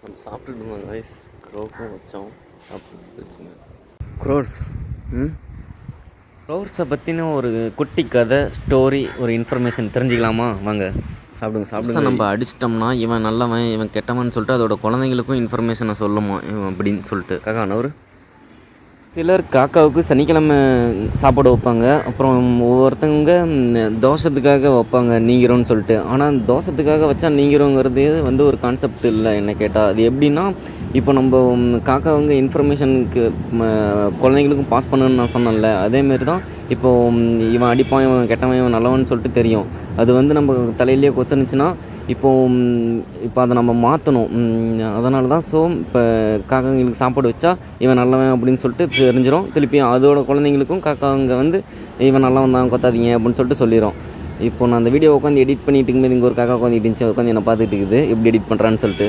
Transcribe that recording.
நம்ம சாப்பிட்டுட்டு இருந்தோம் ரைஸ் க்ரோக்கும் வச்சோம் சாப்பிட்டு க்ரோர்ஸ் க்ரோர்ஸை பற்றின ஒரு குட்டி கதை ஸ்டோரி ஒரு இன்ஃபர்மேஷன் தெரிஞ்சுக்கலாமா? வாங்க சாப்பிடுங்க. நம்ம அடிச்சிட்டோம்னா இவன் நல்லவன் இவன் கெட்டவன் சொல்லிட்டு அதோட குழந்தைங்களுக்கும் இன்ஃபர்மேஷனை சொல்லுமா இவன் அப்படின்னு சொல்லிட்டு. காக்கா நவரு சிலர் காக்காவுக்கு சனிக்கிழமை சாப்பாடு வைப்பாங்க. அப்புறம் ஒவ்வொருத்தவங்க தோஷத்துக்காக வைப்பாங்க நீங்கிறோன்னு சொல்லிட்டு. ஆனால் தோஷத்துக்காக வச்சா நீங்கிறோங்கிறது வந்து ஒரு கான்செப்ட் இல்லை என்ன கேட்டால். அது எப்படின்னா, இப்போ நம்ம காக்காவங்க இன்ஃபர்மேஷனுக்கு குழந்தைங்களுக்கும் பாஸ் பண்ணணும்னு நான் சொன்னேன்ல, அதேமாரி தான் இப்போது இவன் அடிப்பான் இவன் கெட்டவன் இவன் நல்லவன் சொல்லிட்டு தெரியும். அது வந்து நம்ம தலையிலேயே கொத்துனுச்சுன்னா இப்போ அதை நம்ம மாற்றணும். அதனால தான் இப்போ காக்காங்களுக்கு சாப்பாடு வச்சா இவன் நல்லவன் அப்படின்னு சொல்லிட்டு தெரிஞ்சிடும். திருப்பியும் அதோட குழந்தைங்களுக்கும் காக்காங்க வந்து இவன் நல்லவன் தான் கொத்தாதீங்க அப்படின்னு சொல்லிட்டு சொல்லிடும். இப்போ நான் அந்த வீடியோ உட்காந்து எடிட் பண்ணிட்டு இருக்கும்போது இங்கே ஒரு காக்கா உட்காந்துட்டு இருந்துச்சு, உட்காந்து என்னை பார்த்துட்டு இருக்குது எப்படி எடிட் பண்ணுறான்னு சொல்லிட்டு.